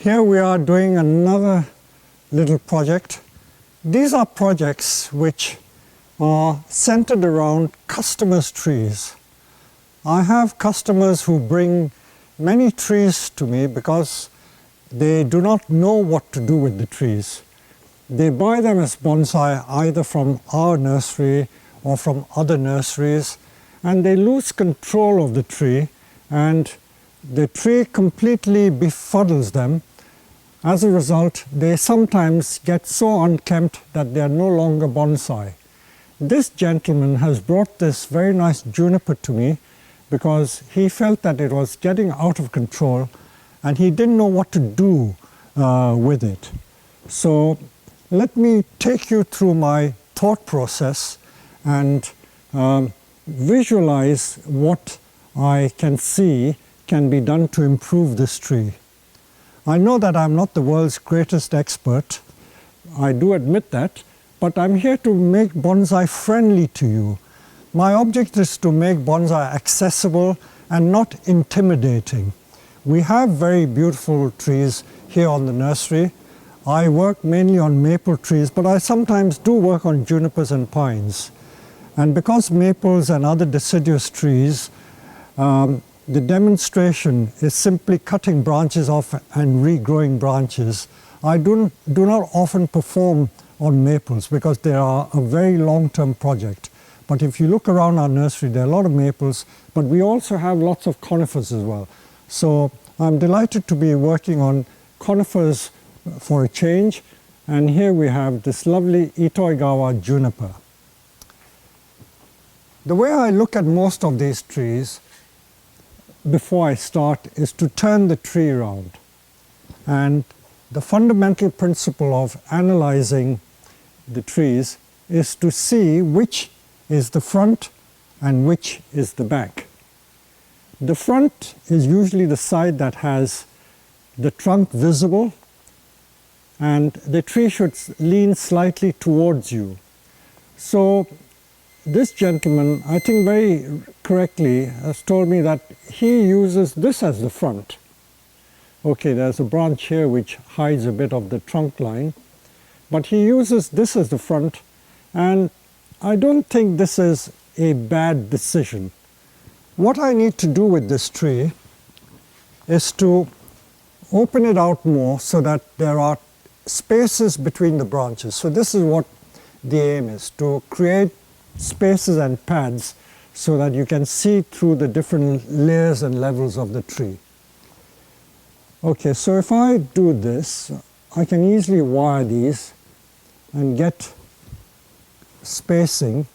Here we are doing another little project. These are projects which are centered around customers' trees. I have customers who bring many trees to me because they do not know what to do with the trees. They buy them as bonsai either from our nursery or from other nurseries, and they lose control of the tree, and the tree completely befuddles them. As a result, they sometimes get so unkempt that they are no longer bonsai. This gentleman has brought this very nice juniper to me because he felt that it was getting out of control and he didn't know what to do with it. So let me take you through my thought process and visualize what I can see can be done to improve this tree. I know that I'm not the world's greatest expert, I do admit that, but I'm here to make bonsai friendly to you. My object is to make bonsai accessible and not intimidating. We have very beautiful trees here on the nursery. I work mainly on maple trees, but I sometimes do work on junipers and pines. And because maples and other deciduous trees, the demonstration is simply cutting branches off and regrowing branches. I do not often perform on maples because they are a very long-term project. But if you look around our nursery, there are a lot of maples, but we also have lots of conifers as well. So I'm delighted to be working on conifers for a change. And here we have this lovely Itoigawa juniper. The way I look at most of these trees before I start is to turn the tree around. And the fundamental principle of analyzing the trees is to see which is the front and which is the back. The front is usually the side that has the trunk visible, and the tree should lean slightly towards you. So this gentleman, I think very correctly, has told me that he uses this as the front. Okay, there's a branch here which hides a bit of the trunk line, but he uses this as the front, and I don't think this is a bad decision. What I need to do with this tree is to open it out more so that there are spaces between the branches. So this is what the aim is, to create spaces and pads so that you can see through the different layers and levels of the tree. Okay, so if I do this, I can easily wire these and get spacing,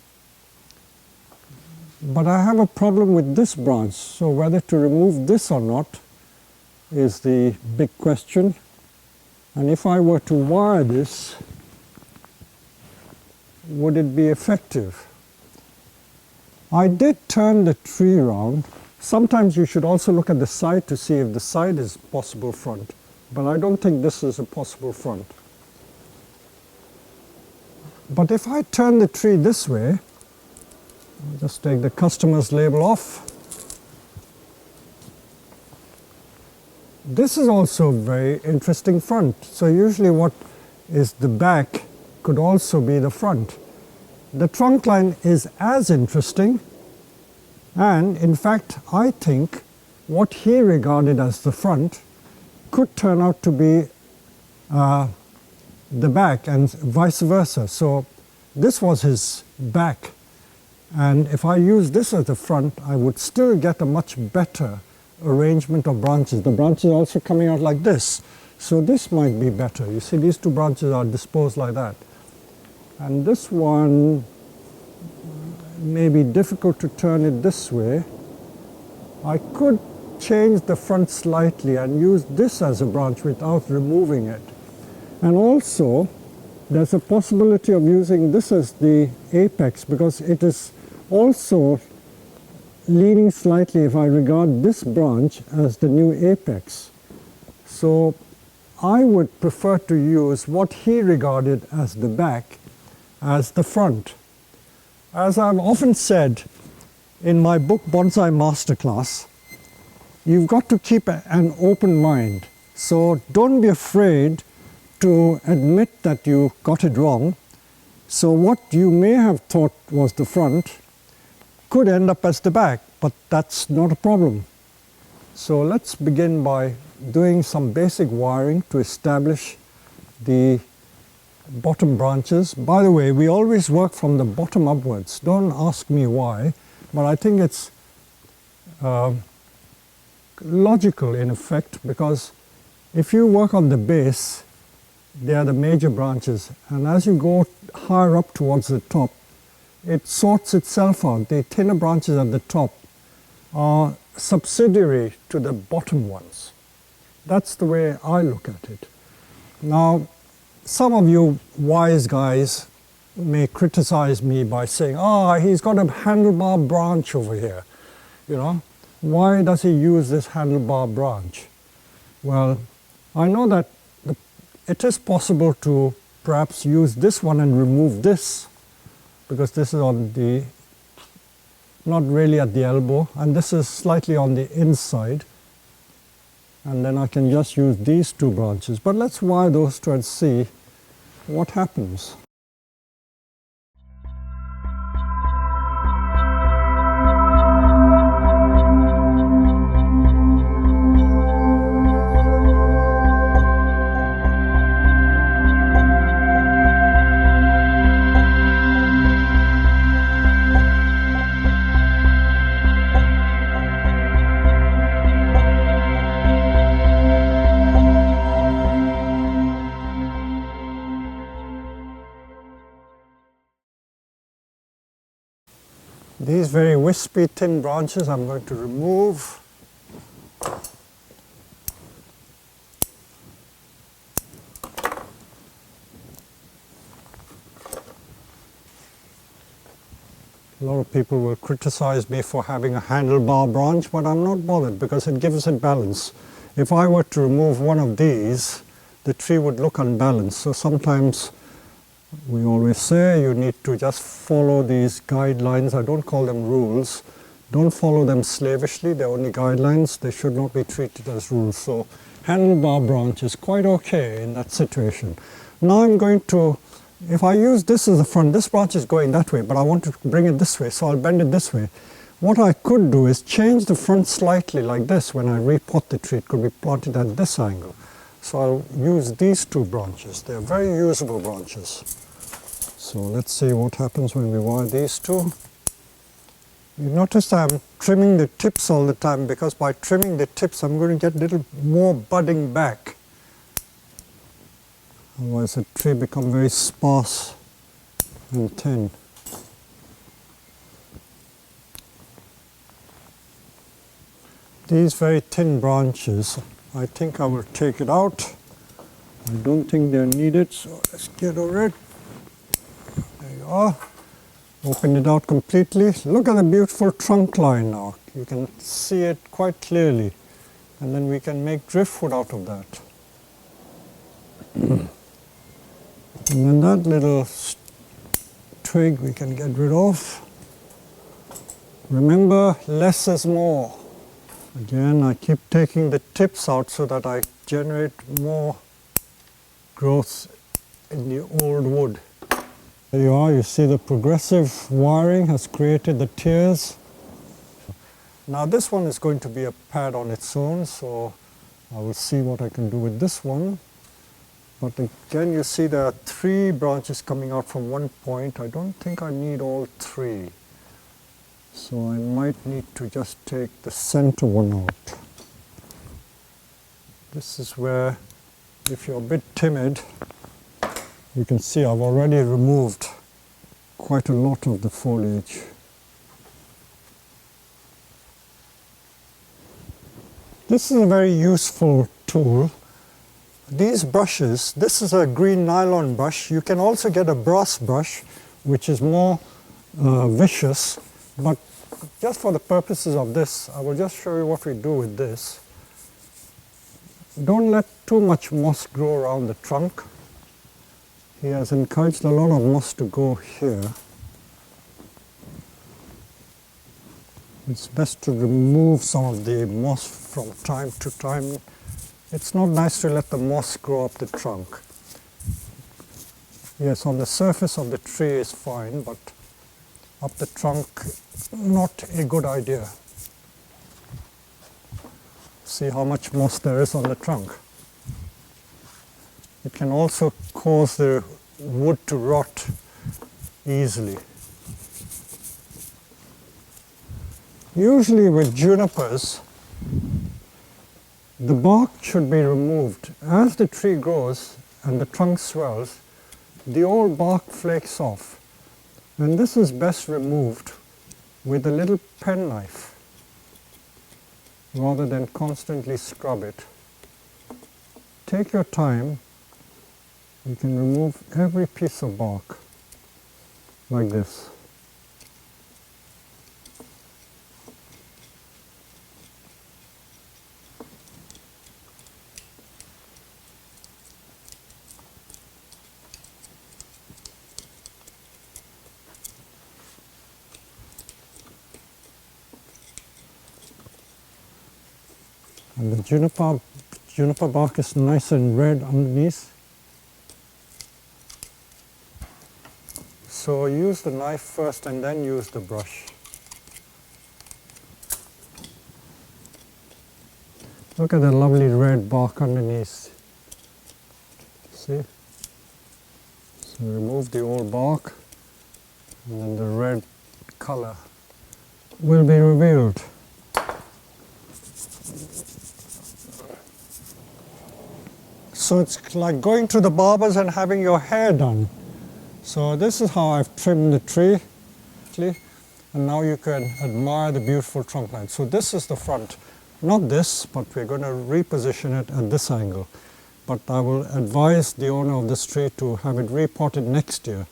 but I have a problem with this branch, so whether to remove this or not is the big question. And if I were to wire this, would it be effective? I did turn the tree around. Sometimes you should also look at the side to see if the side is possible front, but I don't think this is a possible front. But if I turn the tree this way, I'll just take the customer's label off. This is also a very interesting front. So usually what is the back could also be the front. The trunk line is as interesting, and in fact I think what he regarded as the front could turn out to be the back and vice versa. So this was his back, and if I use this as the front, I would still get a much better arrangement of branches. The branches are also coming out like this, so this might be better. You see, these two branches are disposed like that. And this one may be difficult to turn it this way. I could change the front slightly and use this as a branch without removing it. And also, there's a possibility of using this as the apex because it is also leaning slightly if I regard this branch as the new apex. So I would prefer to use what he regarded as the back as the front. As I've often said in my book Bonsai Masterclass, you've got to keep an open mind. So don't be afraid to admit that you got it wrong. So what you may have thought was the front could end up as the back, but that's not a problem. So let's begin by doing some basic wiring to establish the bottom branches. By the way, we always work from the bottom upwards. Don't ask me why, but I think it's logical in effect, because if you work on the base, they are the major branches, and as you go higher up towards the top, it sorts itself out. The thinner branches at the top are subsidiary to the bottom ones. That's the way I look at it. Now, some of you wise guys may criticize me by saying, he's got a handlebar branch over here. You know, why does he use this handlebar branch? Well, I know that it is possible to perhaps use this one and remove this, because this is on the, not really at the elbow, and this is slightly on the inside. And then I can just use these two branches. But let's wire those two and see what happens. These very wispy thin branches I'm going to remove. A lot of people will criticize me for having a handlebar branch, but I'm not bothered because it gives it balance. If I were to remove one of these, the tree would look unbalanced. So sometimes we always say you need to just follow these guidelines. I don't call them rules. Don't follow them slavishly. They're only guidelines. They should not be treated as rules. So handlebar branch is quite okay in that situation. Now I'm going to, if I use this as the front, this branch is going that way, but I want to bring it this way, so I'll bend it this way. What I could do is change the front slightly like this. When I repot the tree, it could be plotted at this angle. So I'll use these two branches. They're very usable branches. So let's see what happens when we wire these two. You notice I'm trimming the tips all the time, because by trimming the tips I'm going to get a little more budding back. Otherwise the tree becomes very sparse and thin. These very thin branches, I think I will take it out. I don't think they're needed, so let's get over it. There you are. Open it out completely. Look at the beautiful trunk line now. You can see it quite clearly. And then we can make driftwood out of that. And then that little twig we can get rid of. Remember, less is more. Again, I keep taking the tips out so that I generate more growth in the old wood. There you are, you see the progressive wiring has created the tiers. Now this one is going to be a pad on its own, so I will see what I can do with this one. But again, you see there are 3 branches coming out from one point. I don't think I need all 3. So I might need to just take the center one out. This is where, if you're a bit timid, you can see I've already removed quite a lot of the foliage. This is a very useful tool. These brushes, this is a green nylon brush. You can also get a brass brush, which is more vicious. But just for the purposes of this, I will just show you what we do with this. Don't let too much moss grow around the trunk. He has encouraged a lot of moss to go here. It's best to remove some of the moss from time to time It's not nice to let the moss grow up the trunk. Yes, on the surface of the tree is fine, but up the trunk, not a good idea. See how much moss there is on the trunk. It can also cause the wood to rot easily. Usually with junipers, the bark should be removed. As the tree grows and the trunk swells, the old bark flakes off. And this is best removed with a little penknife rather than constantly scrub it. Take your time. You can remove every piece of bark like this. And the juniper bark is nice and red underneath. So use the knife first and then use the brush. Look at the lovely red bark underneath. See? So remove the old bark and then the red color will be revealed. So it's like going to the barbers and having your hair done. So this is how I've trimmed the tree, and now you can admire the beautiful trunk line. So this is the front, not this, but we're going to reposition it at this angle. But I will advise the owner of this tree to have it repotted next year.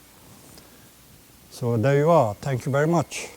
So there you are. Thank you very much.